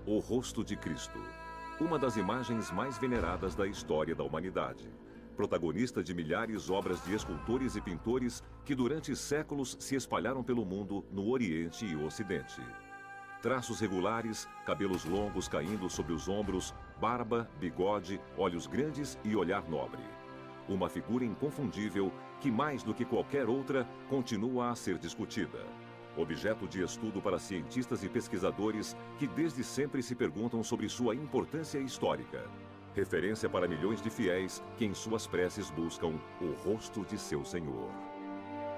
O rosto de Cristo, uma das imagens mais veneradas da história da humanidade. Protagonista de milhares de obras de escultores e pintores que durante séculos se espalharam pelo mundo no Oriente e Ocidente. Traços regulares, cabelos longos caindo sobre os ombros, barba, bigode, olhos grandes e olhar nobre. Uma figura inconfundível que, mais do que qualquer outra, continua a ser discutida. Objeto de estudo para cientistas e pesquisadores que desde sempre se perguntam sobre sua importância histórica. Referência para milhões de fiéis que em suas preces buscam o rosto de seu Senhor.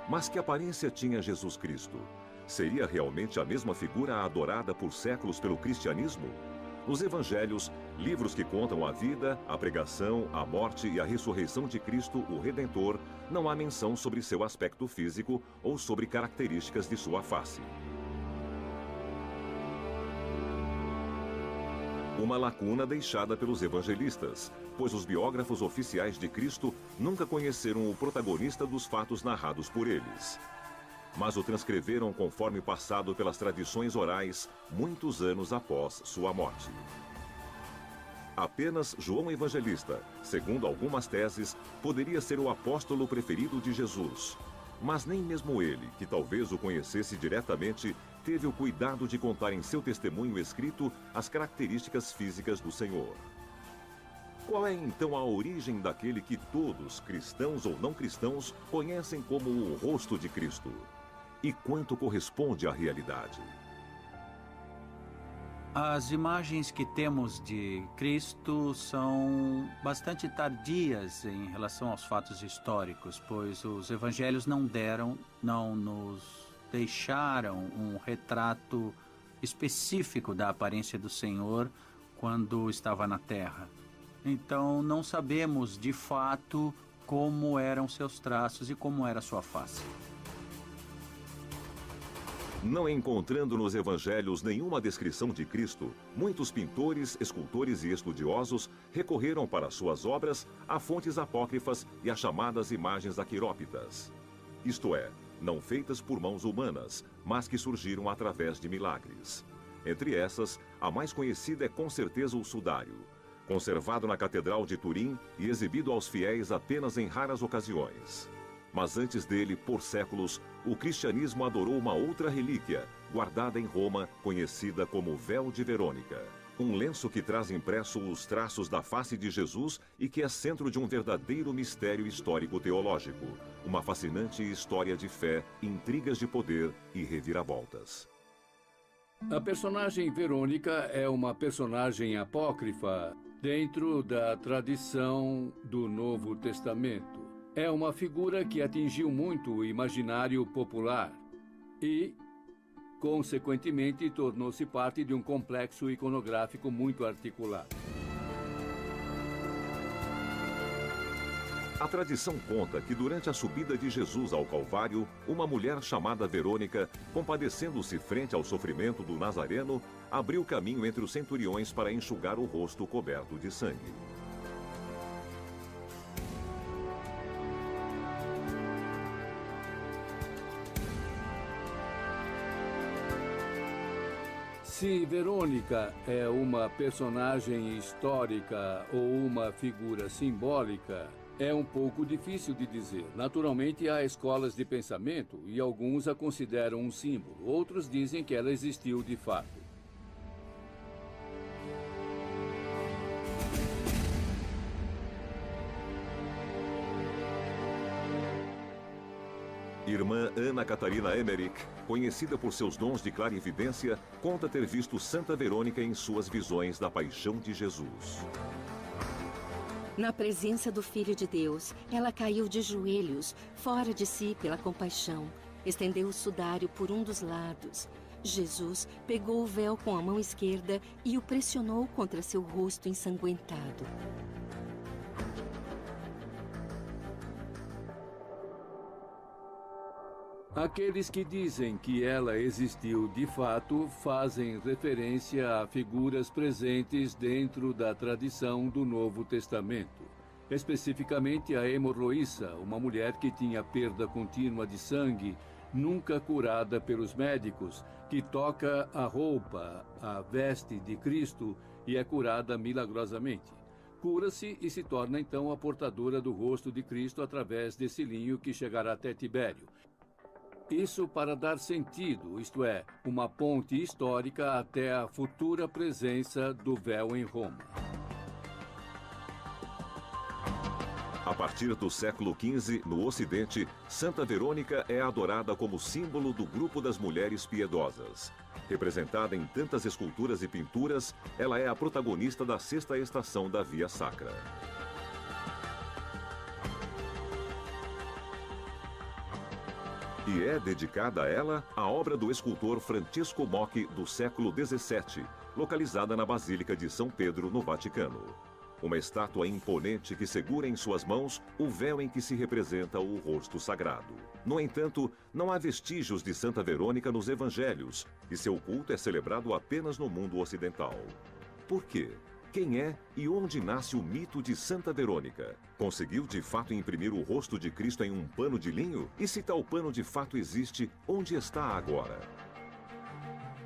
Mas que aparência tinha Jesus Cristo? Seria realmente a mesma figura adorada por séculos pelo cristianismo? Nos Evangelhos, livros que contam a vida, a pregação, a morte e a ressurreição de Cristo, o Redentor, não há menção sobre seu aspecto físico ou sobre características de sua face. Uma lacuna deixada pelos evangelistas, pois os biógrafos oficiais de Cristo nunca conheceram o protagonista dos fatos narrados por eles. Mas o transcreveram conforme passado pelas tradições orais, muitos anos após sua morte. Apenas João Evangelista, segundo algumas teses, poderia ser o apóstolo preferido de Jesus. Mas nem mesmo ele, que talvez o conhecesse diretamente, teve o cuidado de contar em seu testemunho escrito as características físicas do Senhor. Qual é então a origem daquele que todos, cristãos ou não cristãos, conhecem como o rosto de Cristo? E quanto corresponde à realidade? As imagens que temos de Cristo são bastante tardias em relação aos fatos históricos, pois os evangelhos não nos deixaram um retrato específico da aparência do Senhor quando estava na terra. Então não sabemos de fato como eram seus traços e como era sua face. Não encontrando nos evangelhos nenhuma descrição de Cristo, muitos pintores, escultores e estudiosos recorreram para suas obras a fontes apócrifas e às chamadas imagens aquerópitas. Isto é, não feitas por mãos humanas, mas que surgiram através de milagres. Entre essas, a mais conhecida é com certeza o sudário, conservado na Catedral de Turim e exibido aos fiéis apenas em raras ocasiões. Mas antes dele, por séculos, o cristianismo adorou uma outra relíquia, guardada em Roma, conhecida como Véu de Verônica. Um lenço que traz impresso os traços da face de Jesus e que é centro de um verdadeiro mistério histórico-teológico. Uma fascinante história de fé, intrigas de poder e reviravoltas. A personagem Verônica é uma personagem apócrifa dentro da tradição do Novo Testamento. É uma figura que atingiu muito o imaginário popular e, consequentemente, tornou-se parte de um complexo iconográfico muito articulado. A tradição conta que durante a subida de Jesus ao Calvário, uma mulher chamada Verônica, compadecendo-se frente ao sofrimento do Nazareno, abriu caminho entre os centuriões para enxugar o rosto coberto de sangue. Se Verônica é uma personagem histórica ou uma figura simbólica, é um pouco difícil de dizer. Naturalmente, há escolas de pensamento e alguns a consideram um símbolo. Outros dizem que ela existiu de fato. Irmã Ana Catarina Emmerich, conhecida por seus dons de clarividência, conta ter visto Santa Verônica em suas visões da paixão de Jesus. Na presença do Filho de Deus, ela caiu de joelhos, fora de si pela compaixão. Estendeu o sudário por um dos lados. Jesus pegou o véu com a mão esquerda e o pressionou contra seu rosto ensanguentado. Aqueles que dizem que ela existiu de fato fazem referência a figuras presentes dentro da tradição do Novo Testamento. Especificamente a hemorroíça, uma mulher que tinha perda contínua de sangue nunca curada pelos médicos, que toca a roupa, a veste de Cristo e é curada milagrosamente. Cura-se e se torna então a portadora do rosto de Cristo através desse linho que chegará até Tibério. Isso para dar sentido, isto é, uma ponte histórica até a futura presença do véu em Roma. A partir do século XV, no Ocidente, Santa Verônica é adorada como símbolo do grupo das mulheres piedosas. Representada em tantas esculturas e pinturas, ela é a protagonista da sexta estação da Via Sacra. E é dedicada a ela a obra do escultor Francesco Mocchi do século XVII, localizada na Basílica de São Pedro, no Vaticano. Uma estátua imponente que segura em suas mãos o véu em que se representa o rosto sagrado. No entanto, não há vestígios de Santa Verônica nos evangelhos, e seu culto é celebrado apenas no mundo ocidental. Por quê? Quem é e onde nasce o mito de Santa Verônica? Conseguiu de fato imprimir o rosto de Cristo em um pano de linho? E se tal pano de fato existe, onde está agora?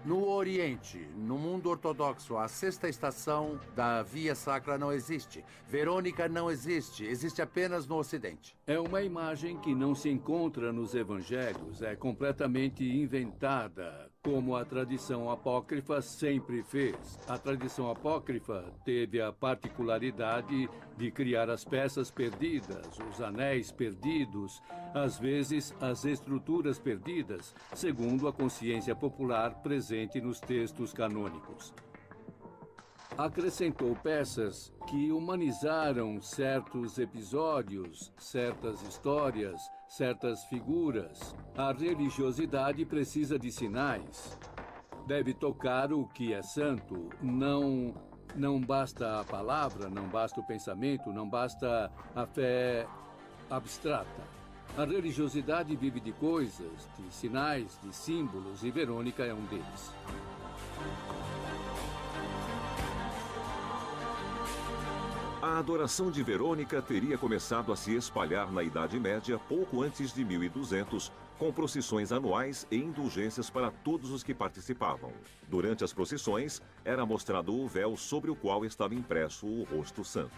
No Oriente, no mundo ortodoxo, a sexta estação da Via Sacra não existe. Verônica não existe, existe apenas no Ocidente. É uma imagem que não se encontra nos evangelhos, é completamente inventada, como a tradição apócrifa sempre fez. A tradição apócrifa teve a particularidade de criar as peças perdidas, os anéis perdidos, às vezes as estruturas perdidas, segundo a consciência popular presente nos textos canônicos. Acrescentou peças que humanizaram certos episódios, certas histórias, certas figuras. A religiosidade precisa de sinais. Deve tocar o que é santo. Não basta a palavra, não basta o pensamento, não basta a fé abstrata. A religiosidade vive de coisas, de sinais, de símbolos, e Verônica é um deles. A adoração de Verônica teria começado a se espalhar na Idade Média pouco antes de 1200, com procissões anuais e indulgências para todos os que participavam. Durante as procissões, era mostrado o véu sobre o qual estava impresso o rosto santo.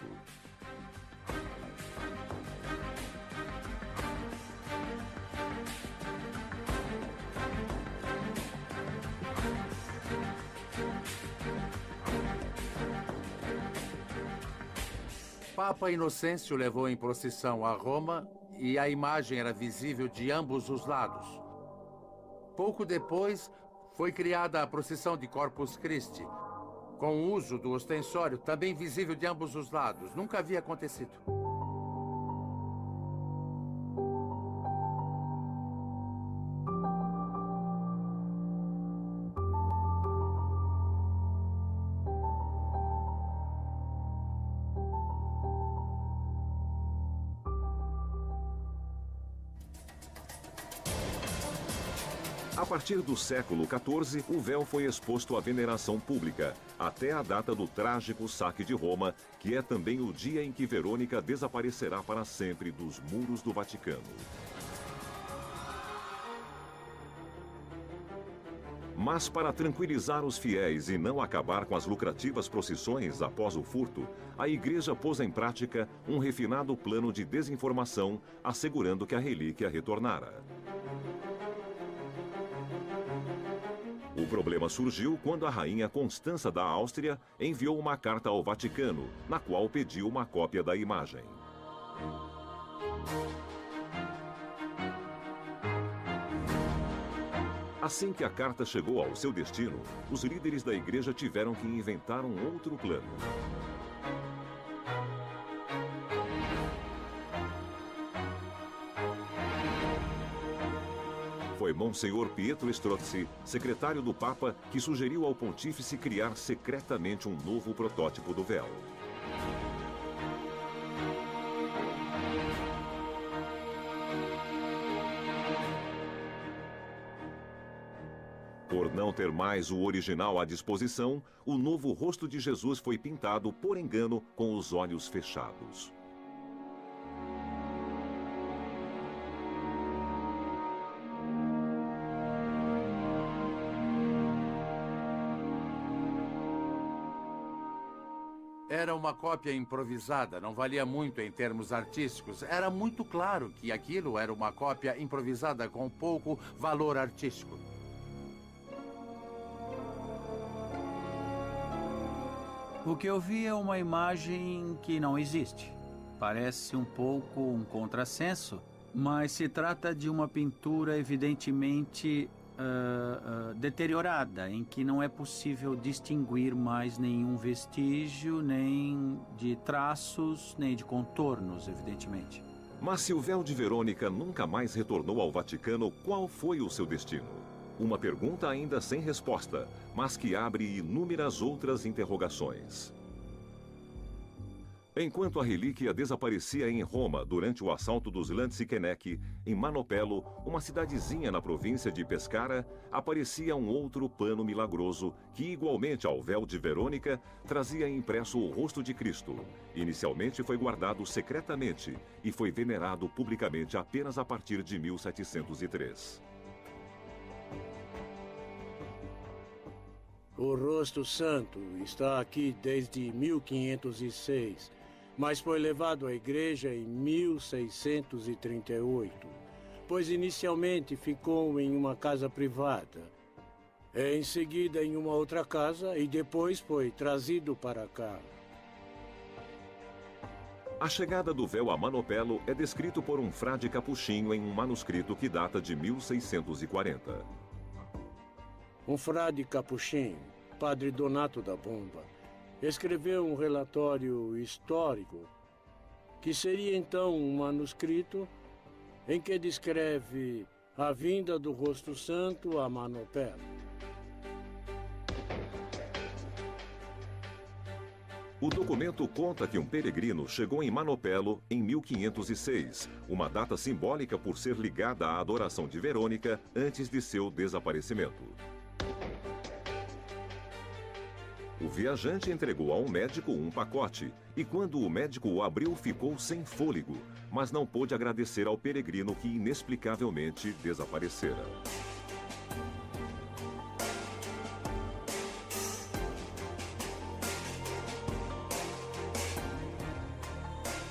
Papa Inocêncio levou em procissão a Roma e a imagem era visível de ambos os lados. Pouco depois, foi criada a procissão de Corpus Christi, com o uso do ostensório também visível de ambos os lados. Nunca havia acontecido. A partir do século XIV, o véu foi exposto à veneração pública, até a data do trágico saque de Roma, que é também o dia em que Verônica desaparecerá para sempre dos muros do Vaticano. Mas para tranquilizar os fiéis e não acabar com as lucrativas procissões após o furto, a igreja pôs em prática um refinado plano de desinformação, assegurando que a relíquia retornara. O problema surgiu quando a rainha Constança da Áustria enviou uma carta ao Vaticano, na qual pediu uma cópia da imagem. Assim que a carta chegou ao seu destino, os líderes da igreja tiveram que inventar um outro plano. Foi Monsenhor Pietro Strozzi, secretário do Papa, que sugeriu ao pontífice criar secretamente um novo protótipo do véu. Por não ter mais o original à disposição, o novo rosto de Jesus foi pintado, por engano, com os olhos fechados. Era uma cópia improvisada, não valia muito em termos artísticos. Era muito claro que aquilo era uma cópia improvisada com pouco valor artístico. O que eu vi é uma imagem que não existe. Parece um pouco um contrassenso, mas se trata de uma pintura evidentemente deteriorada, em que não é possível distinguir mais nenhum vestígio, nem de traços, nem de contornos, evidentemente. Mas se o véu de Verônica nunca mais retornou ao Vaticano, qual foi o seu destino? Uma pergunta ainda sem resposta, mas que abre inúmeras outras interrogações. Enquanto a relíquia desaparecia em Roma durante o assalto dos Lanzichenecchi, em Manopello, uma cidadezinha na província de Pescara, aparecia um outro pano milagroso que, igualmente ao véu de Verônica, trazia impresso o rosto de Cristo. Inicialmente foi guardado secretamente e foi venerado publicamente apenas a partir de 1703. O rosto santo está aqui desde 1506. Mas foi levado à igreja em 1638, pois inicialmente ficou em uma casa privada, em seguida em uma outra casa e depois foi trazido para cá. A chegada do véu a Manopello é descrito por um frade capuchinho em um manuscrito que data de 1640. Um frade capuchinho, Padre Donato da Bomba, escreveu um relatório histórico, que seria então um manuscrito em que descreve a vinda do rosto santo a Manopello. O documento conta que um peregrino chegou em Manopello em 1506, uma data simbólica por ser ligada à adoração de Verônica antes de seu desaparecimento. O viajante entregou a um médico um pacote e, quando o médico o abriu, ficou sem fôlego, mas não pôde agradecer ao peregrino que inexplicavelmente desaparecera.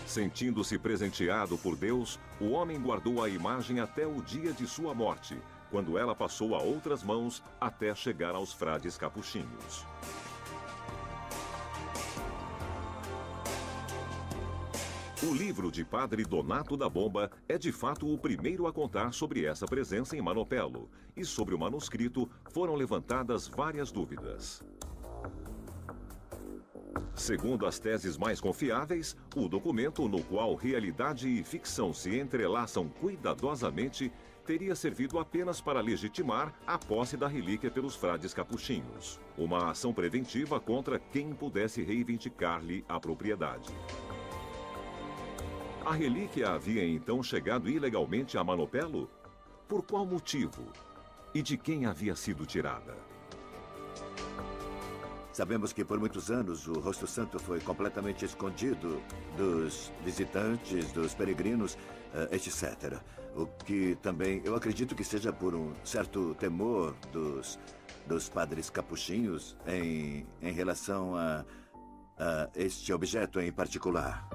Sentindo-se presenteado por Deus, o homem guardou a imagem até o dia de sua morte, quando ela passou a outras mãos até chegar aos frades capuchinhos. O livro de Padre Donato da Bomba é de fato o primeiro a contar sobre essa presença em Manopello, e sobre o manuscrito foram levantadas várias dúvidas. Segundo as teses mais confiáveis, o documento, no qual realidade e ficção se entrelaçam cuidadosamente, teria servido apenas para legitimar a posse da relíquia pelos frades capuchinhos, uma ação preventiva contra quem pudesse reivindicar-lhe a propriedade. A relíquia havia então chegado ilegalmente a Manopello? Por qual motivo? E de quem havia sido tirada? Sabemos que por muitos anos o rosto santo foi completamente escondido dos visitantes, dos peregrinos, etc. O que também eu acredito que seja por um certo temor dos padres capuchinhos em relação a este objeto em particular.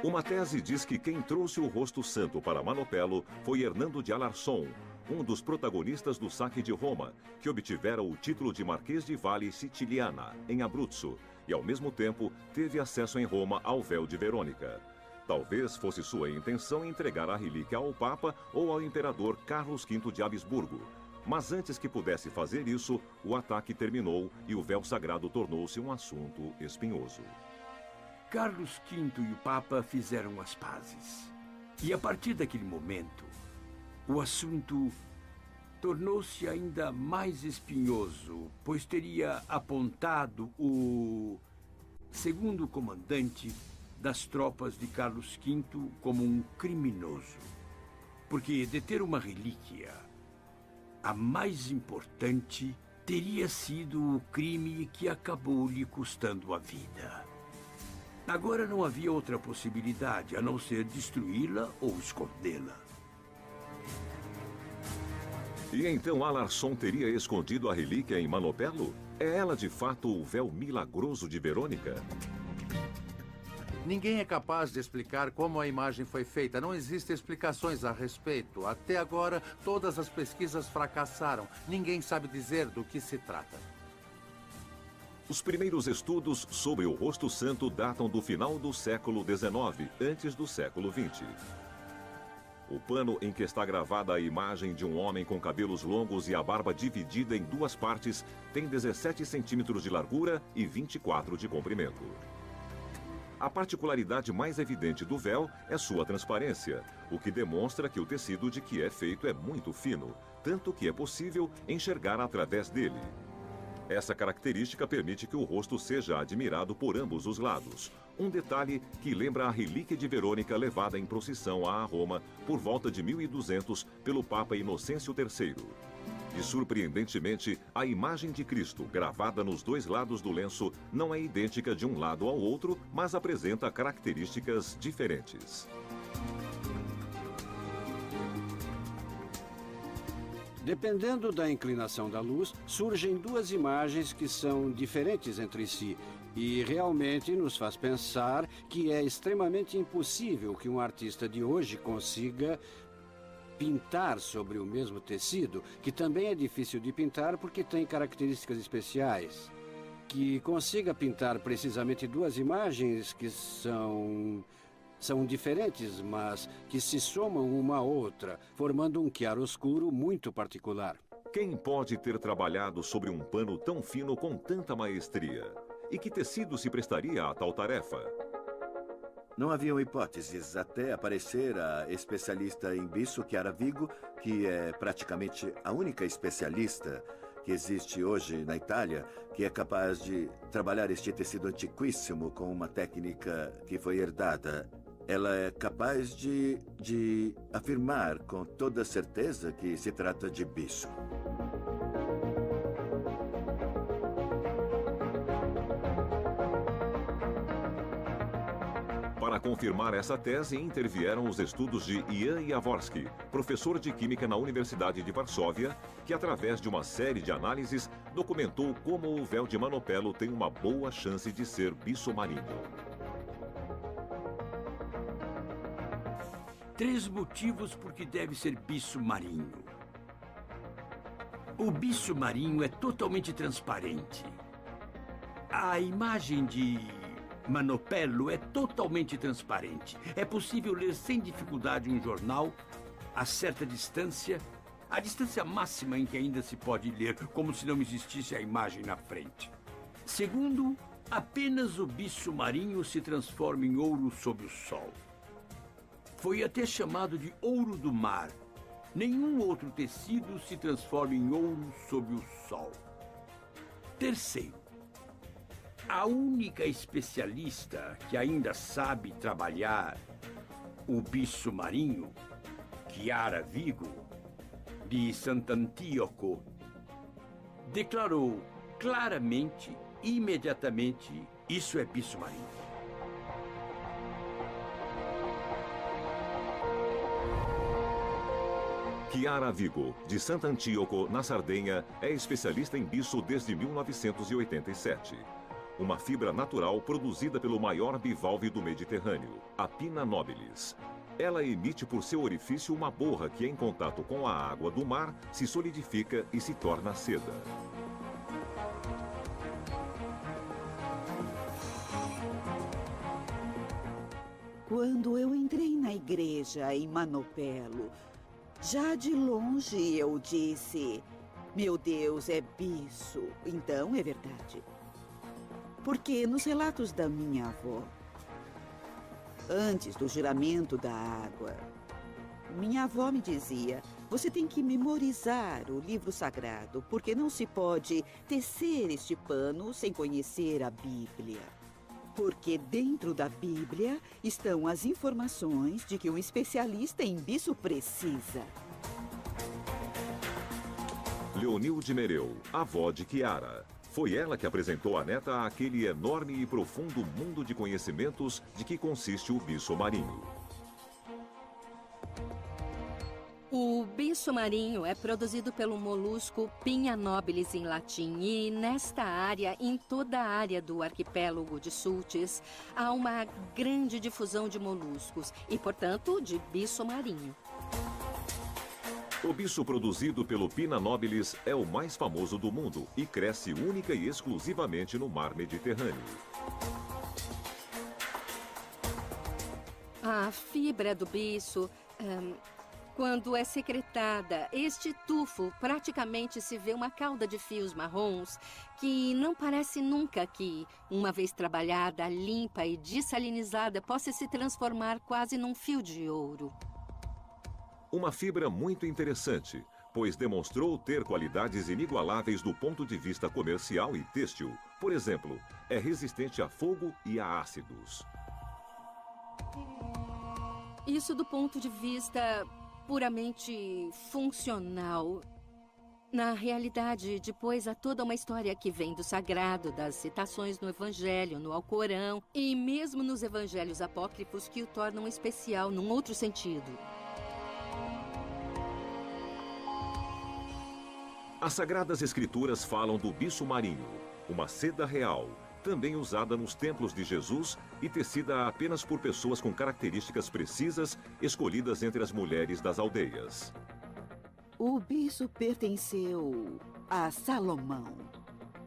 Uma tese diz que quem trouxe o rosto santo para Manopello foi Hernando de Alarcón, um dos protagonistas do saque de Roma, que obtivera o título de Marquês de Valle Siciliana, em Abruzzo, e ao mesmo tempo teve acesso em Roma ao véu de Verônica. Talvez fosse sua intenção entregar a relíquia ao Papa ou ao imperador Carlos V de Habsburgo. Mas antes que pudesse fazer isso, o ataque terminou e o véu sagrado tornou-se um assunto espinhoso. Carlos V e o Papa fizeram as pazes. E a partir daquele momento, o assunto tornou-se ainda mais espinhoso, pois teria apontado o segundo comandante das tropas de Carlos V como um criminoso. Porque deter uma relíquia, a mais importante, teria sido o crime que acabou lhe custando a vida. Agora não havia outra possibilidade a não ser destruí-la ou escondê-la. E então Alarson teria escondido a relíquia em Manopelo? É ela de fato o véu milagroso de Verônica? Ninguém é capaz de explicar como a imagem foi feita. Não existem explicações a respeito. Até agora, todas as pesquisas fracassaram. Ninguém sabe dizer do que se trata. Os primeiros estudos sobre o rosto santo datam do final do século XIX, antes do século XX. O pano em que está gravada a imagem de um homem com cabelos longos e a barba dividida em duas partes tem 17 centímetros de largura e 24 de comprimento. A particularidade mais evidente do véu é sua transparência, o que demonstra que o tecido de que é feito é muito fino, tanto que é possível enxergar através dele. Essa característica permite que o rosto seja admirado por ambos os lados, um detalhe que lembra a relíquia de Verônica levada em procissão a Roma por volta de 1200 pelo Papa Inocêncio III. E, surpreendentemente, a imagem de Cristo, gravada nos dois lados do lenço, não é idêntica de um lado ao outro, mas apresenta características diferentes. Dependendo da inclinação da luz, surgem duas imagens que são diferentes entre si e realmente nos faz pensar que é extremamente impossível que um artista de hoje consiga pintar sobre o mesmo tecido, que também é difícil de pintar porque tem características especiais. Que consiga pintar precisamente duas imagens que são diferentes, mas que se somam uma à outra, formando um chiaroscuro muito particular. Quem pode ter trabalhado sobre um pano tão fino com tanta maestria? E que tecido se prestaria a tal tarefa? Não haviam hipóteses até aparecer a especialista em bisso, Chiara Vigo, que é praticamente a única especialista que existe hoje na Itália, que é capaz de trabalhar este tecido antiquíssimo com uma técnica que foi herdada. Ela é capaz de afirmar com toda certeza que se trata de bisso. Para confirmar essa tese, intervieram os estudos de Jan Jaworski, professor de Química na Universidade de Varsóvia, que, através de uma série de análises, documentou como o véu de Manopelo tem uma boa chance de ser bisso marinho. 3 motivos por que deve ser bisso marinho. O bisso marinho é totalmente transparente. A imagem de Manopelo é totalmente transparente. É possível ler sem dificuldade um jornal a certa distância, a distância máxima em que ainda se pode ler, como se não existisse a imagem na frente. Segundo, apenas o bisso marinho se transforma em ouro sob o sol. Foi até chamado de ouro do mar. Nenhum outro tecido se transforma em ouro sob o sol. Terceiro, a única especialista que ainda sabe trabalhar o bisso marinho, Chiara Vigo, de Sant'Antioco, declarou claramente, imediatamente, isso é bisso marinho. Chiara Vigo, de Sant'Antioco, na Sardenha, é especialista em bisso desde 1987. Uma fibra natural produzida pelo maior bivalve do Mediterrâneo, a Pinna nobilis. Ela emite por seu orifício uma borra que, em contato com a água do mar, se solidifica e se torna seda. Quando eu entrei na igreja em Manopelo, já de longe eu disse: meu Deus, é bisso. Então é verdade. Porque nos relatos da minha avó, antes do juramento da água, minha avó me dizia: você tem que memorizar o livro sagrado, porque não se pode tecer este pano sem conhecer a Bíblia. Porque dentro da Bíblia estão as informações de que um especialista em bisso precisa. Leonilde Mereu, avó de Chiara. Foi ela que apresentou à neta aquele enorme e profundo mundo de conhecimentos de que consiste o bicho marinho. O bicho marinho é produzido pelo molusco Pinha nobilis em latim e nesta área, em toda a área do arquipélago de Sultes, há uma grande difusão de moluscos e, portanto, de bicho marinho. O bicho produzido pelo Pinna nobilis é o mais famoso do mundo e cresce única e exclusivamente no mar Mediterrâneo. A fibra do bicho, quando é secretada, este tufo praticamente se vê uma cauda de fios marrons que não parece nunca que, uma vez trabalhada, limpa e dessalinizada, possa se transformar quase num fio de ouro. Uma fibra muito interessante, pois demonstrou ter qualidades inigualáveis do ponto de vista comercial e têxtil. Por exemplo, é resistente a fogo e a ácidos. Isso do ponto de vista puramente funcional. Na realidade, depois há toda uma história que vem do sagrado, das citações no Evangelho, no Alcorão e mesmo nos Evangelhos apócrifos que o tornam especial num outro sentido. As Sagradas Escrituras falam do bicho marinho, uma seda real, também usada nos templos de Jesus e tecida apenas por pessoas com características precisas, escolhidas entre as mulheres das aldeias. O bicho pertenceu a Salomão,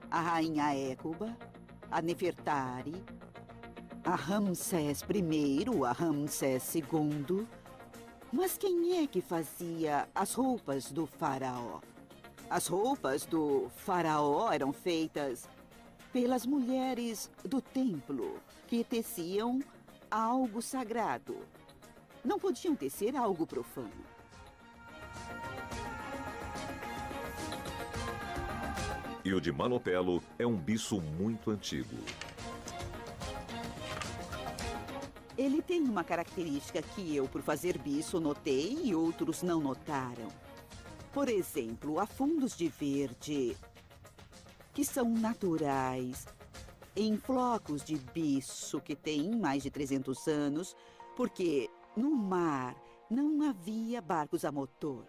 a rainha Écuba, a Nefertari, a Ramsés I, a Ramsés II. Mas quem é que fazia as roupas do faraó? As roupas do faraó eram feitas pelas mulheres do templo, que teciam algo sagrado. Não podiam tecer algo profano. E o de Manopelo é um bicho muito antigo. Ele tem uma característica que eu, por fazer bicho, notei e outros não notaram. Por exemplo, há fundos de verde que são naturais, em flocos de bicho que têm mais de 300 anos, porque no mar não havia barcos a motor.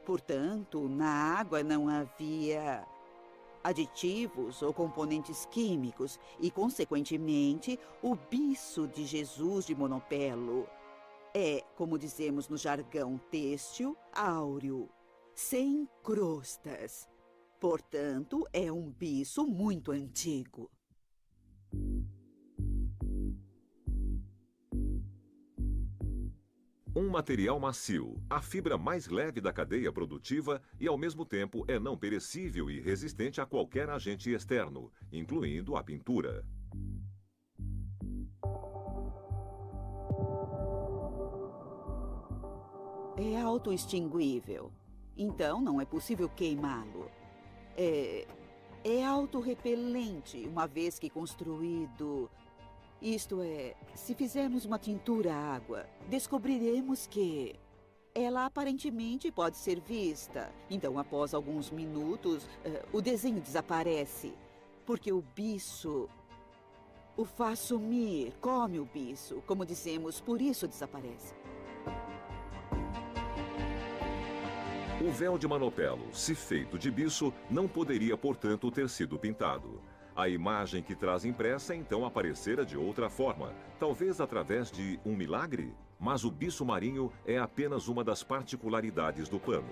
Portanto, na água não havia aditivos ou componentes químicos e, consequentemente, o bicho de Jesus de Monopelo é, como dizemos no jargão têxtil, áureo, sem crostas. Portanto, é um bicho muito antigo. Um material macio, a fibra mais leve da cadeia produtiva e, ao mesmo tempo, é não perecível e resistente a qualquer agente externo, incluindo a pintura. É autoextinguível, então não é possível queimá-lo. É autorrepelente, uma vez que construído. Isto é, se fizermos uma tintura à água, descobriremos que ela aparentemente pode ser vista. Então, após alguns minutos, o desenho desaparece, porque o bicho o faz sumir, come o bicho, como dizemos, por isso desaparece. O véu de Manopelo, se feito de bicho, não poderia, portanto, ter sido pintado. A imagem que traz impressa então aparecera de outra forma, talvez através de um milagre? Mas o bicho marinho é apenas uma das particularidades do pano.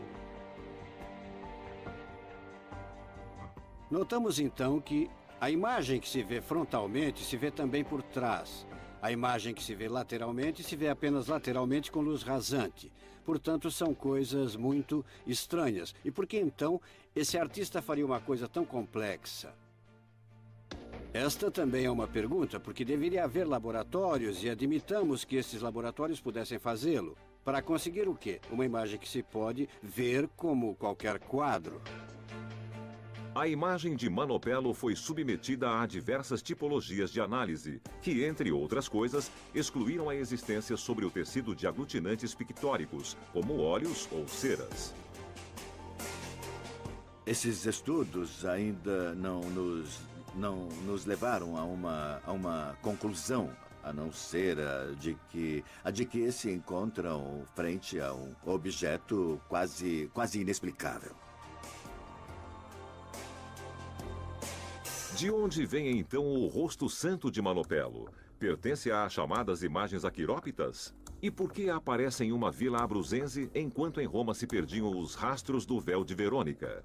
Notamos então que a imagem que se vê frontalmente se vê também por trás. A imagem que se vê lateralmente se vê apenas lateralmente com luz rasante. Portanto, são coisas muito estranhas. E por que então esse artista faria uma coisa tão complexa? Esta também é uma pergunta, porque deveria haver laboratórios e admitamos que esses laboratórios pudessem fazê-lo. Para conseguir o quê? Uma imagem que se pode ver como qualquer quadro. A imagem de Manopelo foi submetida a diversas tipologias de análise, que, entre outras coisas, excluíram a existência sobre o tecido de aglutinantes pictóricos, como óleos ou ceras. esses estudos ainda não nos levaram a uma conclusão, a não ser a de que se encontram frente a um objeto quase inexplicável. De onde vem então o rosto santo de Manopelo? Pertence às chamadas imagens aquirópitas? E por que aparece em uma vila abruzense enquanto em Roma se perdiam os rastros do véu de Verônica?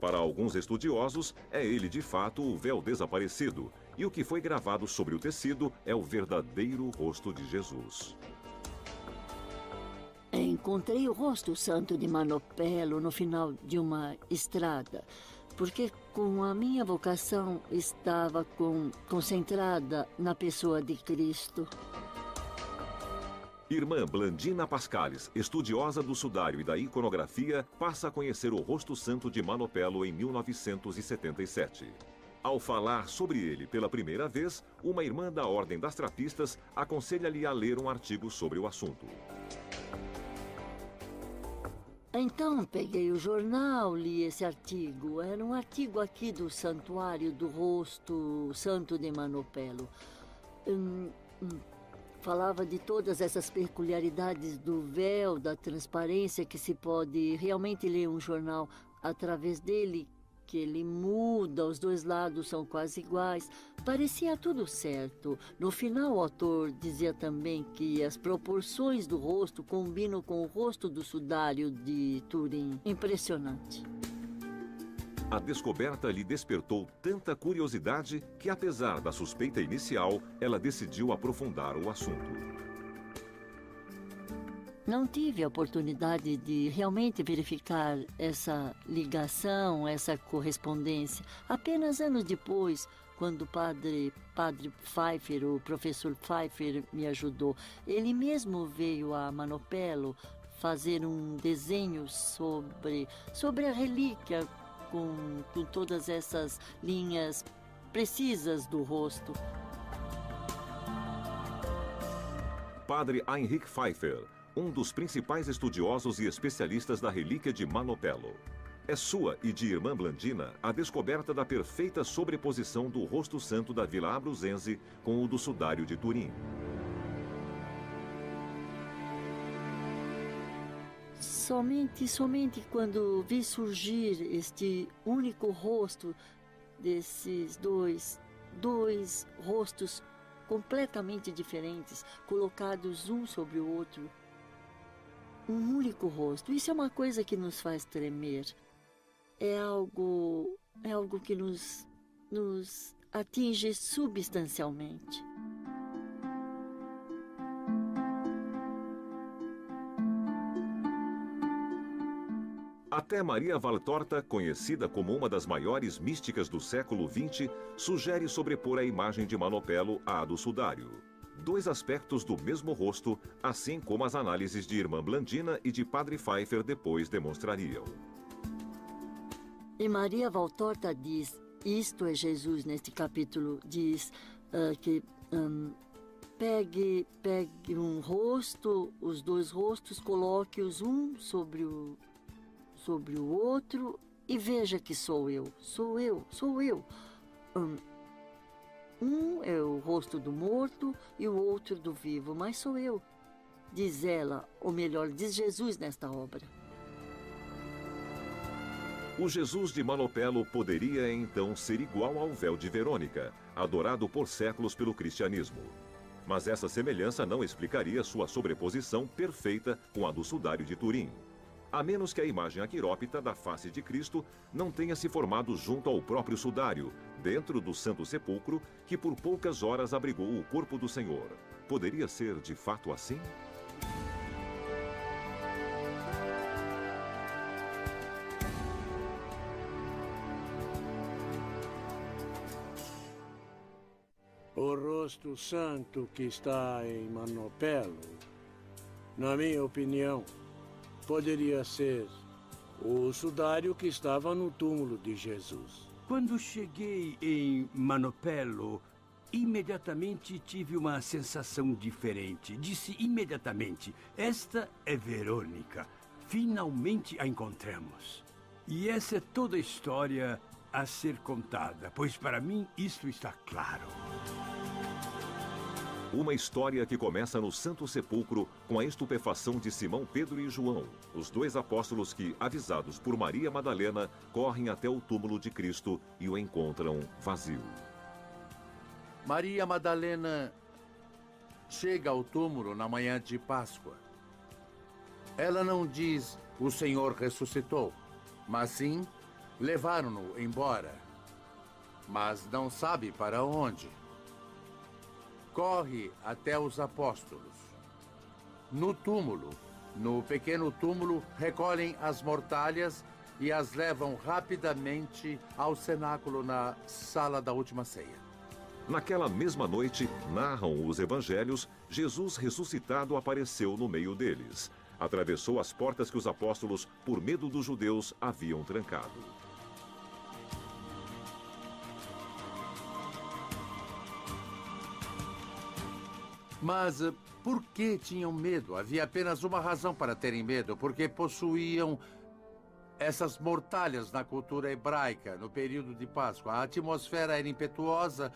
Para alguns estudiosos, é ele de fato o véu desaparecido, e o que foi gravado sobre o tecido é o verdadeiro rosto de Jesus. Encontrei o rosto santo de Manopelo no final de uma estrada, porque com a minha vocação estava concentrada na pessoa de Cristo. Irmã Blandina Pascalis, estudiosa do sudário e da iconografia, passa a conhecer o rosto santo de Manopelo em 1977. Ao falar sobre ele pela primeira vez, uma irmã da Ordem das Trapistas aconselha-lhe a ler um artigo sobre o assunto. Então peguei o jornal, li esse artigo. Era um artigo aqui do Santuário do Rosto Santo de Manopelo. Falava de todas essas peculiaridades do véu, da transparência, que se pode realmente ler um jornal através dele, que ele muda, os dois lados são quase iguais. Parecia tudo certo. No final, o autor dizia também que as proporções do rosto combinam com o rosto do sudário de Turim. Impressionante. A descoberta lhe despertou tanta curiosidade que, apesar da suspeita inicial, ela decidiu aprofundar o assunto. Não tive a oportunidade de realmente verificar essa ligação, essa correspondência. Apenas anos depois, quando o padre Pfeiffer, o professor Pfeiffer, me ajudou. Ele mesmo veio a Manopelo fazer um desenho sobre a relíquia, com todas essas linhas precisas do rosto. Padre Heinrich Pfeiffer, um dos principais estudiosos e especialistas da relíquia de Manopelo. É sua e de irmã Blandina a descoberta da perfeita sobreposição do rosto santo da Vila Abruzense com o do sudário de Turim. Somente quando vi surgir este único rosto desses dois rostos completamente diferentes, colocados um sobre o outro. Um único rosto. Isso é uma coisa que nos faz tremer. É algo que nos atinge substancialmente. Até Maria Valtorta, conhecida como uma das maiores místicas do século XX, sugere sobrepor a imagem de Manopelo à do sudário. Dois aspectos do mesmo rosto, assim como as análises de irmã Blandina e de padre Pfeiffer depois demonstrariam. E Maria Valtorta diz, isto é Jesus neste capítulo, diz que pegue um rosto, os dois rostos, coloque-os um sobre o outro e veja que sou eu. Um é o rosto do morto e o outro do vivo, mas sou eu, diz ela, ou melhor, diz Jesus nesta obra. O Jesus de Manopelo poderia então ser igual ao véu de Verônica, adorado por séculos pelo cristianismo. Mas essa semelhança não explicaria sua sobreposição perfeita com a do sudário de Turim, a menos que a imagem aquirópita da face de Cristo não tenha se formado junto ao próprio sudário, dentro do Santo Sepulcro, que por poucas horas abrigou o corpo do Senhor. Poderia ser de fato assim? O rosto santo que está em Manopelo, na minha opinião, poderia ser o sudário que estava no túmulo de Jesus. Quando cheguei em Manopelo, imediatamente tive uma sensação diferente. Disse imediatamente, esta é Verônica. Finalmente a encontramos. E essa é toda a história a ser contada, pois para mim isto está claro. Uma história que começa no Santo Sepulcro com a estupefação de Simão, Pedro e João, os dois apóstolos que, avisados por Maria Madalena, correm até o túmulo de Cristo e o encontram vazio. Maria Madalena chega ao túmulo na manhã de Páscoa. Ela não diz, o Senhor ressuscitou, mas sim, levaram-no embora. Mas não sabe para onde. Corre até os apóstolos. No túmulo, no pequeno túmulo, recolhem as mortalhas e as levam rapidamente ao cenáculo na sala da última ceia. Naquela mesma noite, narram os evangelhos, Jesus ressuscitado apareceu no meio deles. Atravessou as portas que os apóstolos, por medo dos judeus, haviam trancado. Mas por que tinham medo? Havia apenas uma razão para terem medo, porque possuíam essas mortalhas na cultura hebraica no período de Páscoa. A atmosfera era impetuosa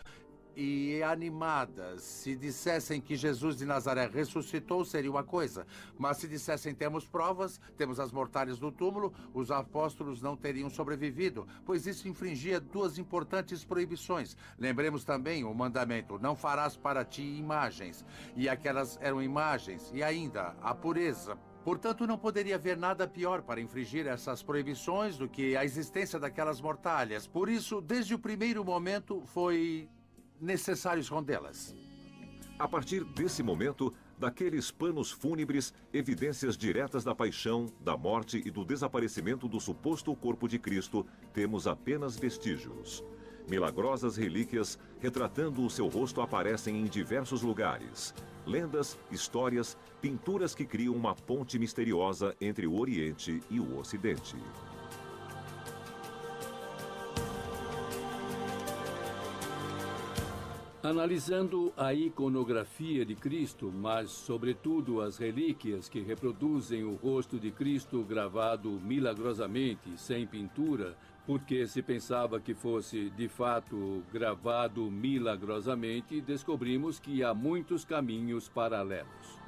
e animada. Se dissessem que Jesus de Nazaré ressuscitou, seria uma coisa. Mas se dissessem temos provas, temos as mortalhas do túmulo, os apóstolos não teriam sobrevivido, pois isso infringia duas importantes proibições. Lembremos também o mandamento, não farás para ti imagens. E aquelas eram imagens. E ainda, a pureza. Portanto, não poderia haver nada pior para infringir essas proibições do que a existência daquelas mortalhas. Por isso, desde o primeiro momento, foi necessário escondê-las. A partir desse momento, daqueles panos fúnebres, evidências diretas da paixão, da morte e do desaparecimento do suposto corpo de Cristo, temos apenas vestígios. Milagrosas relíquias retratando o seu rosto aparecem em diversos lugares. Lendas, histórias, pinturas que criam uma ponte misteriosa entre o Oriente e o Ocidente. Analisando a iconografia de Cristo, mas sobretudo as relíquias que reproduzem o rosto de Cristo gravado milagrosamente, sem pintura, porque se pensava que fosse de fato gravado milagrosamente, descobrimos que há muitos caminhos paralelos.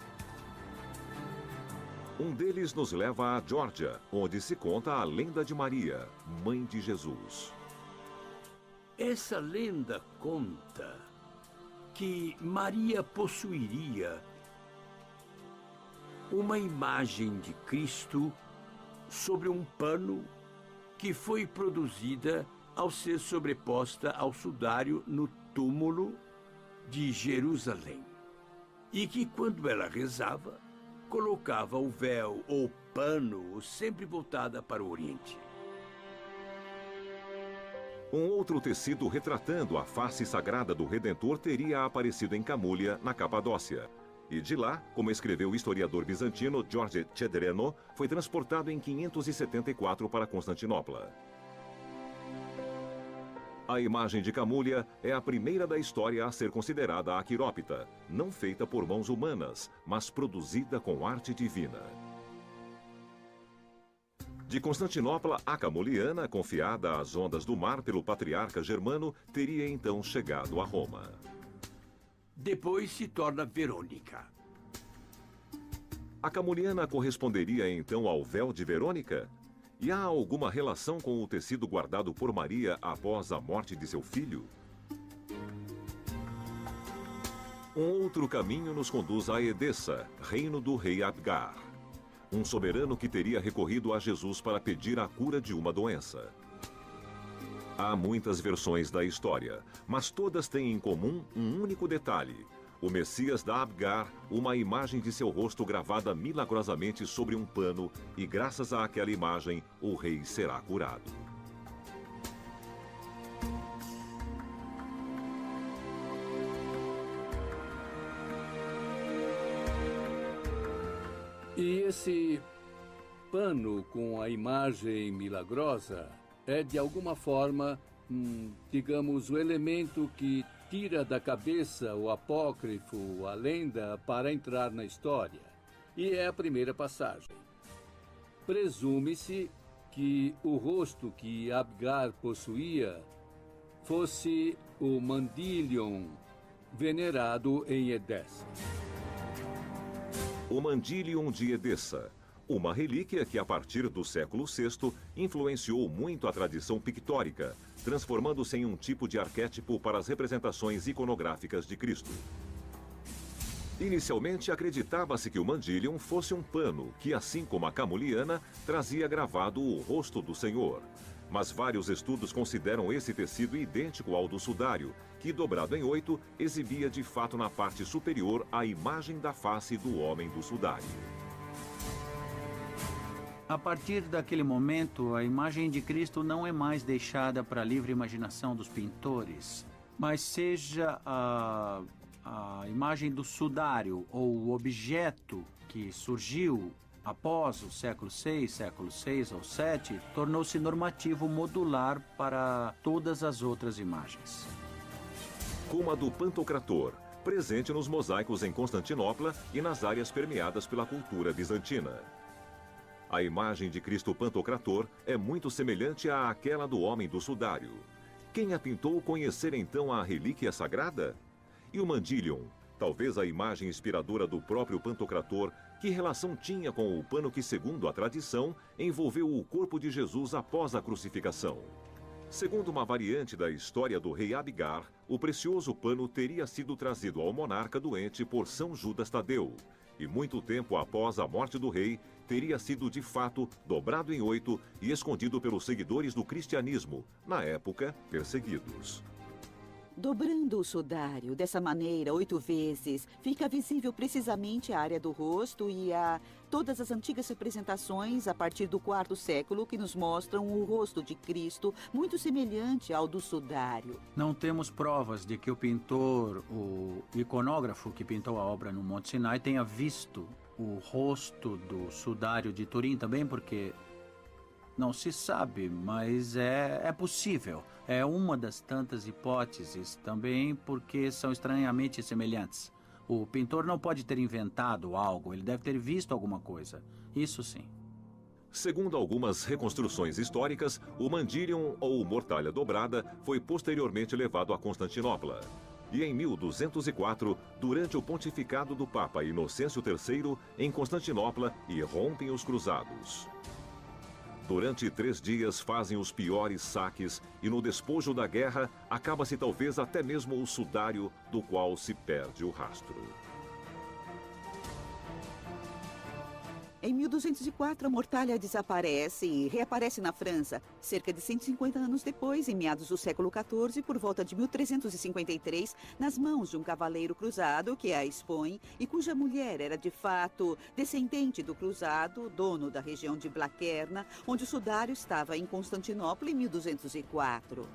Um deles nos leva à Geórgia, onde se conta a lenda de Maria, mãe de Jesus. Essa lenda conta que Maria possuiria uma imagem de Cristo sobre um pano que foi produzida ao ser sobreposta ao sudário no túmulo de Jerusalém. E que, quando ela rezava, colocava o véu ou pano sempre voltada para o Oriente. Um outro tecido retratando a face sagrada do Redentor teria aparecido em Camúlia, na Capadócia. E de lá, como escreveu o historiador bizantino George Cedreno, foi transportado em 574 para Constantinopla. A imagem de Camúlia é a primeira da história a ser considerada aquirópita, não feita por mãos humanas, mas produzida com arte divina. De Constantinopla, a camuliana, confiada às ondas do mar pelo patriarca Germano, teria então chegado a Roma. Depois se torna Verônica. A camuliana corresponderia então ao véu de Verônica? E há alguma relação com o tecido guardado por Maria após a morte de seu filho? Um outro caminho nos conduz a Edessa, reino do rei Abgar. Um soberano que teria recorrido a Jesus para pedir a cura de uma doença. Há muitas versões da história, mas todas têm em comum um único detalhe. O Messias da Abgar, uma imagem de seu rosto gravada milagrosamente sobre um pano, e graças àquela imagem, o rei será curado. E esse pano com a imagem milagrosa é, de alguma forma, digamos, o elemento que tira da cabeça o apócrifo, a lenda, para entrar na história. E é a primeira passagem. Presume-se que que o rosto que Abgar possuía fosse o Mandilion, venerado em Edessa. O Mandilion de Edessa, uma relíquia que a partir do século VI influenciou muito a tradição pictórica, transformando-se em um tipo de arquétipo para as representações iconográficas de Cristo. Inicialmente acreditava-se que o Mandilion fosse um pano que, assim como a camuliana, trazia gravado o rosto do Senhor. Mas vários estudos consideram esse tecido idêntico ao do sudário, que, dobrado em 8, exibia de fato na parte superior a imagem da face do homem do sudário. A partir daquele momento, a imagem de Cristo não é mais deixada para a livre imaginação dos pintores, mas seja a imagem do sudário ou o objeto que surgiu após o século VI ou VII, tornou-se normativo modular para todas as outras imagens. Como a do Pantocrator, presente nos mosaicos em Constantinopla e nas áreas permeadas pela cultura bizantina. A imagem de Cristo Pantocrator é muito semelhante àquela do homem do sudário. Quem a pintou conhecer então a relíquia sagrada? E o Mandilion, talvez a imagem inspiradora do próprio Pantocrator, que relação tinha com o pano que, segundo a tradição, envolveu o corpo de Jesus após a crucificação? Segundo uma variante da história do rei Abgar, o precioso pano teria sido trazido ao monarca doente por São Judas Tadeu, e muito tempo após a morte do rei, teria sido de fato dobrado em 8 e escondido pelos seguidores do cristianismo, na época perseguidos. Dobrando o sudário dessa maneira 8 vezes, fica visível precisamente a área do rosto e todas as antigas representações a partir do IV século que nos mostram o rosto de Cristo muito semelhante ao do sudário. Não temos provas de que o pintor, o iconógrafo que pintou a obra no Monte Sinai, tenha visto o rosto do sudário de Turim também, porque não se sabe, mas é possível. É uma das tantas hipóteses também, porque são estranhamente semelhantes. O pintor não pode ter inventado algo, ele deve ter visto alguma coisa. Isso sim. Segundo algumas reconstruções históricas, o Mandilion ou mortalha dobrada foi posteriormente levado a Constantinopla. E em 1204, durante o pontificado do Papa Inocêncio III, em Constantinopla, irrompem os cruzados. Durante 3 dias fazem os piores saques e no despojo da guerra acaba-se talvez até mesmo o sudário do qual se perde o rastro. Em 1204, a mortalha desaparece e reaparece na França. Cerca de 150 anos depois, em meados do século XIV, por volta de 1353, nas mãos de um cavaleiro cruzado que a expõe e cuja mulher era de fato descendente do cruzado, dono da região de Blaquerna, onde o sudário estava em Constantinopla em 1204.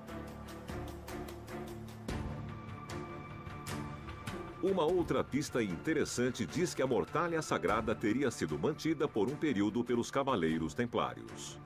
Uma outra pista interessante diz que a mortalha sagrada teria sido mantida por um período pelos cavaleiros templários.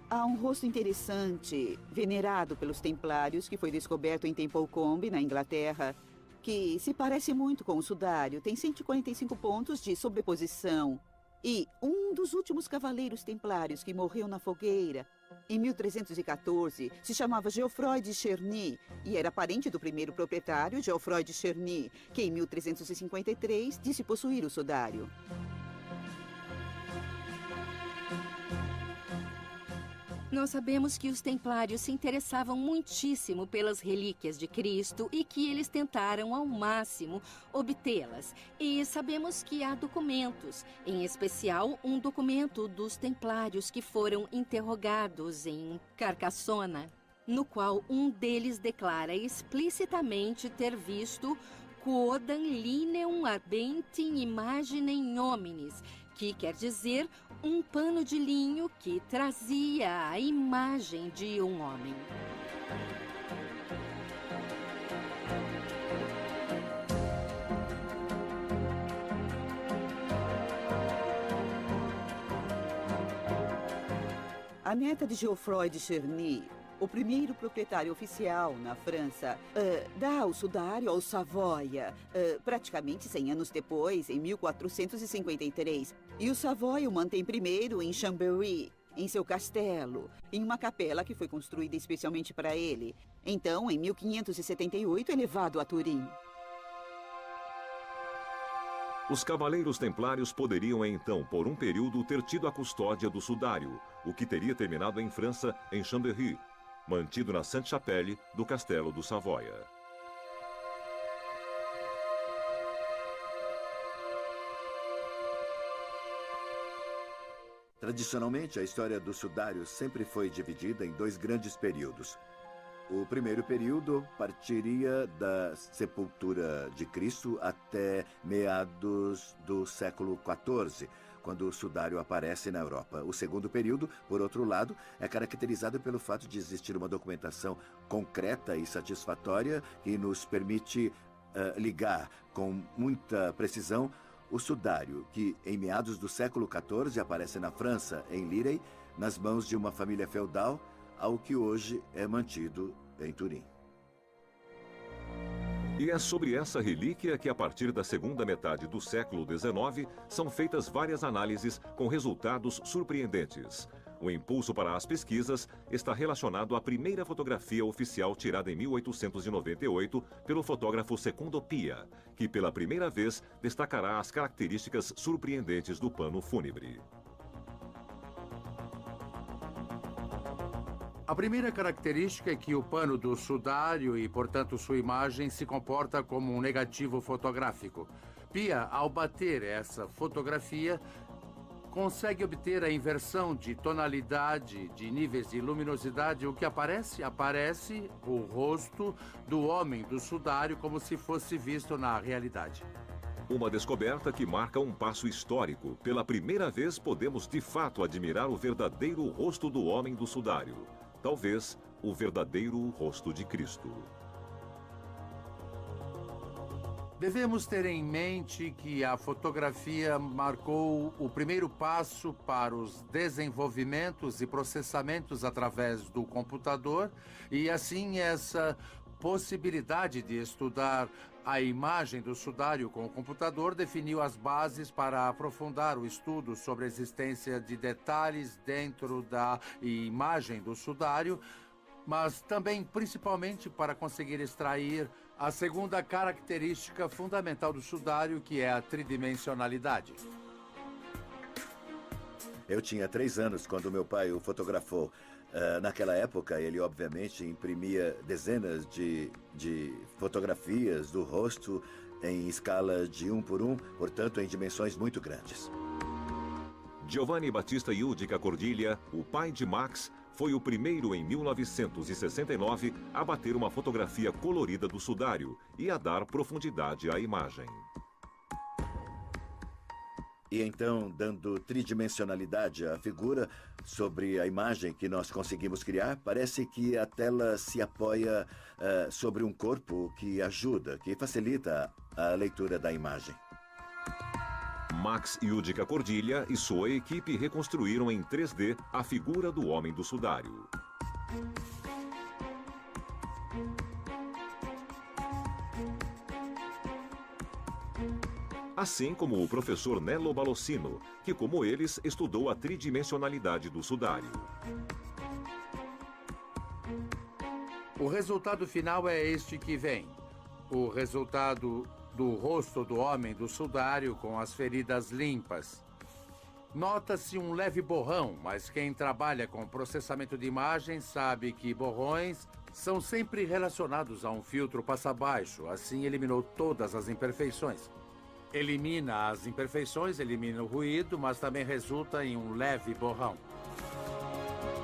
Há um rosto interessante, venerado pelos templários, que foi descoberto em Templecombe, na Inglaterra, que se parece muito com o sudário, tem 145 pontos de sobreposição. E um dos últimos cavaleiros templários que morreu na fogueira, em 1314, se chamava Geoffroy de Cherny e era parente do primeiro proprietário, Geoffroy de Cherny, que em 1353 disse possuir o sudário. Nós sabemos que os templários se interessavam muitíssimo pelas relíquias de Cristo e que eles tentaram ao máximo obtê-las. E sabemos que há documentos, em especial um documento dos templários que foram interrogados em Carcassona, no qual um deles declara explicitamente ter visto quodam lineum habentem imaginem hominis, que quer dizer um pano de linho que trazia a imagem de um homem. A neta de Geoffroy de Cherny, o primeiro proprietário oficial na França, dá o sudário ao Savoia, praticamente 100 anos depois, em 1453. E o Savoy o mantém primeiro em Chambéry, em seu castelo, em uma capela que foi construída especialmente para ele. Então, em 1578, é levado a Turim. Os Cavaleiros Templários poderiam, então, por um período, ter tido a custódia do sudário, o que teria terminado em França, em Chambéry, mantido na Sainte-Chapelle do Castelo do Savoia. Tradicionalmente, a história do sudário sempre foi dividida em dois grandes períodos. O primeiro período partiria da sepultura de Cristo até meados do século XIV, quando o sudário aparece na Europa. O segundo período, por outro lado, é caracterizado pelo fato de existir uma documentação concreta e satisfatória que nos permite ligar com muita precisão o sudário, que em meados do século XIV aparece na França, em Lirey, nas mãos de uma família feudal, ao que hoje é mantido em Turim. E é sobre essa relíquia que, a partir da segunda metade do século XIX, são feitas várias análises com resultados surpreendentes. O impulso para as pesquisas está relacionado à primeira fotografia oficial tirada em 1898 pelo fotógrafo Secundo Pia, que pela primeira vez destacará as características surpreendentes do pano fúnebre. A primeira característica é que o pano do sudário e, portanto, sua imagem se comporta como um negativo fotográfico. Pia, ao bater essa fotografia, consegue obter a inversão de tonalidade, de níveis de luminosidade. O que aparece? Aparece o rosto do homem do sudário como se fosse visto na realidade. Uma descoberta que marca um passo histórico. Pela primeira vez podemos de fato admirar o verdadeiro rosto do homem do sudário. Talvez o verdadeiro rosto de Cristo. Devemos ter em mente que a fotografia marcou o primeiro passo para os desenvolvimentos e processamentos através do computador, e assim essa possibilidade de estudar a imagem do sudário com o computador definiu as bases para aprofundar o estudo sobre a existência de detalhes dentro da imagem do sudário, mas também principalmente para conseguir extrair a segunda característica fundamental do sudário, que é a tridimensionalidade. Eu tinha 3 anos quando meu pai o fotografou. Naquela época, ele obviamente imprimia dezenas de fotografias do rosto em escala de 1 por 1, portanto, em dimensões muito grandes. Giovanni Battista Yudica Cordiglia, o pai de Max, foi o primeiro em 1969 a bater uma fotografia colorida do sudário e a dar profundidade à imagem. E então, dando tridimensionalidade à figura sobre a imagem que nós conseguimos criar, parece que a tela se apoia sobre um corpo que ajuda, que facilita a leitura da imagem. Max Yudica Cordiglia e sua equipe reconstruíram em 3D a figura do homem do sudário. Assim como o professor Nello Balossino, que, como eles, estudou a tridimensionalidade do sudário. O resultado final é este que vem. O resultado do rosto do homem do sudário com as feridas limpas. Nota-se um leve borrão, mas quem trabalha com processamento de imagens sabe que borrões são sempre relacionados a um filtro passa-baixo. Assim, eliminou todas as imperfeições. Elimina as imperfeições, elimina o ruído, mas também resulta em um leve borrão.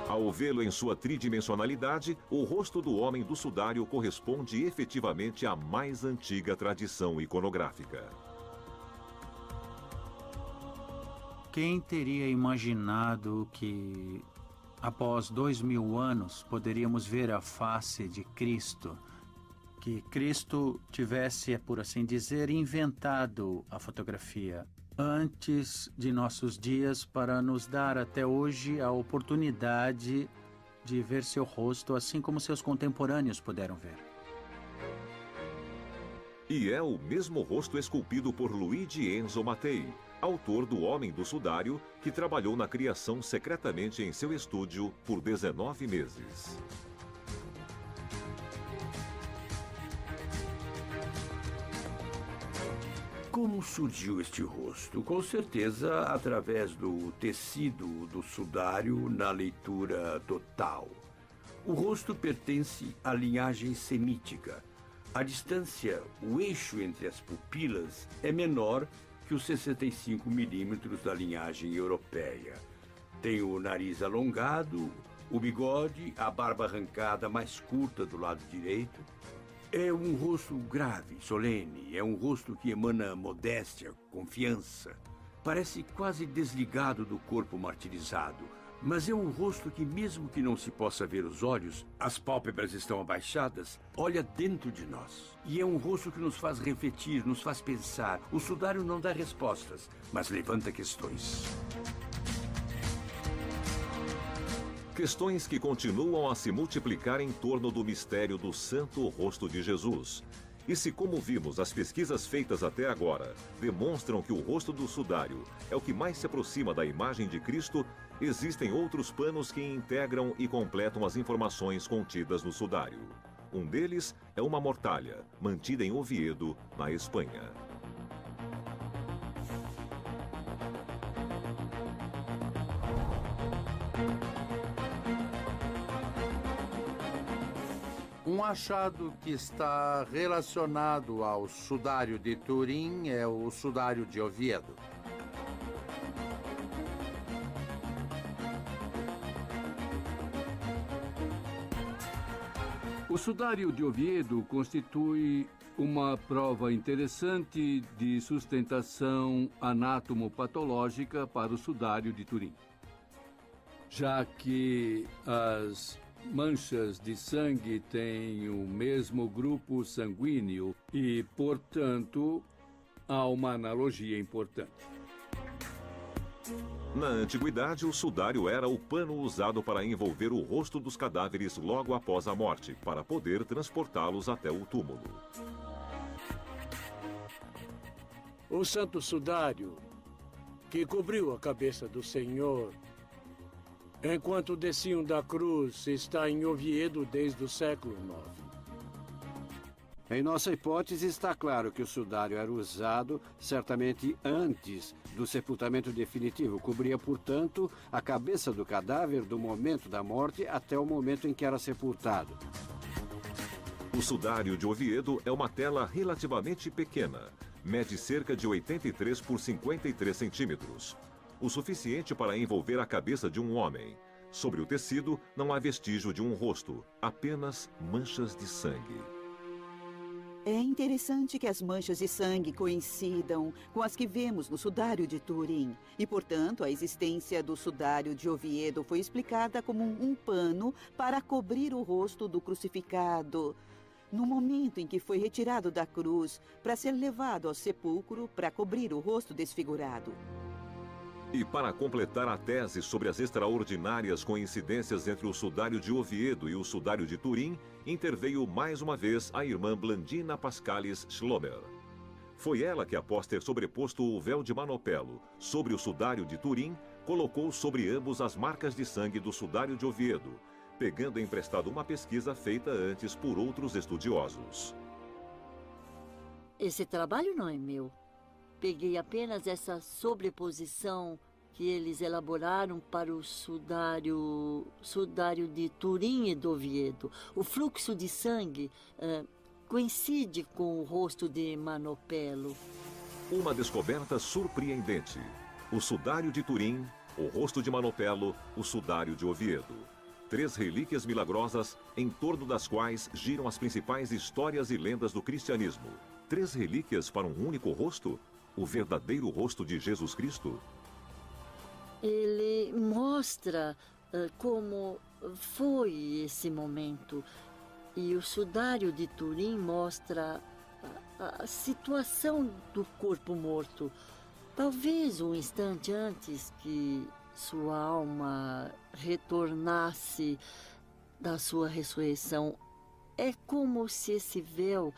Ao vê-lo em sua tridimensionalidade, o rosto do homem do sudário corresponde efetivamente à mais antiga tradição iconográfica. Quem teria imaginado que, após 2000 anos, poderíamos ver a face de Cristo? Que Cristo tivesse, por assim dizer, inventado a fotografia antes de nossos dias para nos dar até hoje a oportunidade de ver seu rosto, assim como seus contemporâneos puderam ver. E é o mesmo rosto esculpido por Luigi Enzo Mattei, autor do Homem do Sudário, que trabalhou na criação secretamente em seu estúdio por 19 meses. Como surgiu este rosto? Com certeza através do tecido do sudário na leitura total. O rosto pertence à linhagem semítica. A distância, o eixo entre as pupilas é menor que os 65 milímetros da linhagem europeia. Tem o nariz alongado, o bigode, a barba arrancada mais curta do lado direito. É um rosto grave, solene. É um rosto que emana modéstia, confiança. Parece quase desligado do corpo martirizado. Mas é um rosto que, mesmo que não se possa ver os olhos, as pálpebras estão abaixadas, olha dentro de nós. E é um rosto que nos faz refletir, nos faz pensar. O sudário não dá respostas, mas levanta questões. Questões que continuam a se multiplicar em torno do mistério do Santo Rosto de Jesus. E se, como vimos, as pesquisas feitas até agora demonstram que o rosto do sudário é o que mais se aproxima da imagem de Cristo, existem outros panos que integram e completam as informações contidas no sudário. Um deles é uma mortalha, mantida em Oviedo, na Espanha. Um achado que está relacionado ao sudário de Turim é o sudário de Oviedo. O sudário de Oviedo constitui uma prova interessante de sustentação anatomopatológica para o sudário de Turim, já que as manchas de sangue têm o mesmo grupo sanguíneo e, portanto, há uma analogia importante. Na antiguidade, o sudário era o pano usado para envolver o rosto dos cadáveres logo após a morte, para poder transportá-los até o túmulo. O santo sudário que cobriu a cabeça do Senhor enquanto desciam da cruz está em Oviedo desde o século IX. Em nossa hipótese, está claro que o sudário era usado certamente antes do sepultamento definitivo. Cobria, portanto, a cabeça do cadáver do momento da morte até o momento em que era sepultado. O sudário de Oviedo é uma tela relativamente pequena. Mede cerca de 83 por 53 centímetros. O suficiente para envolver a cabeça de um homem. Sobre o tecido, não há vestígio de um rosto, apenas manchas de sangue. É interessante que as manchas de sangue coincidam com as que vemos no sudário de Turim. E, portanto, a existência do sudário de Oviedo foi explicada como um pano para cobrir o rosto do crucificado, no momento em que foi retirado da cruz para ser levado ao sepulcro para cobrir o rosto desfigurado. E para completar a tese sobre as extraordinárias coincidências entre o sudário de Oviedo e o sudário de Turim, interveio mais uma vez a irmã Blandina Pascalis Schlomer. Foi ela que, após ter sobreposto o véu de Manopelo sobre o sudário de Turim, colocou sobre ambos as marcas de sangue do sudário de Oviedo, pegando emprestado uma pesquisa feita antes por outros estudiosos. Esse trabalho não é meu. Peguei apenas essa sobreposição que eles elaboraram para o sudário de Turim e de Oviedo. O fluxo de sangue coincide com o rosto de Manopelo. Uma descoberta surpreendente. O sudário de Turim, o rosto de Manopelo, o sudário de Oviedo. 3 relíquias milagrosas em torno das quais giram as principais histórias e lendas do cristianismo. 3 relíquias para um único rosto? O verdadeiro rosto de Jesus Cristo? Ele mostra como foi esse momento. E o sudário de Turim mostra a situação do corpo morto. Talvez um instante antes que sua alma retornasse da sua ressurreição. É como se esse véu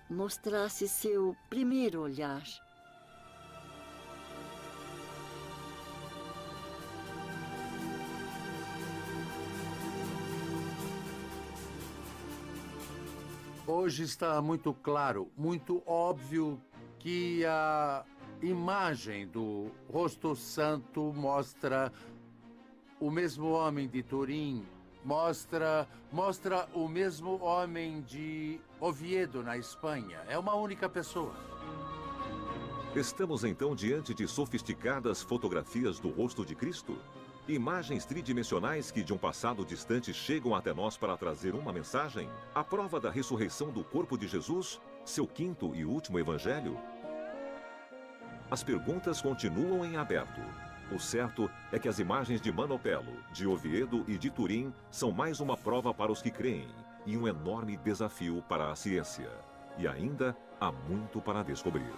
mostrasse seu primeiro olhar. Hoje está muito claro, muito óbvio que a imagem do rosto santo mostra o mesmo homem de Turim, mostra o mesmo homem de Oviedo, na Espanha. É uma única pessoa. Estamos então diante de sofisticadas fotografias do rosto de Cristo? Imagens tridimensionais que de um passado distante chegam até nós para trazer uma mensagem? A prova da ressurreição do corpo de Jesus? Seu quinto e último evangelho? As perguntas continuam em aberto. O certo é que as imagens de Manopelo, de Oviedo e de Turim são mais uma prova para os que creem e um enorme desafio para a ciência. E ainda há muito para descobrir.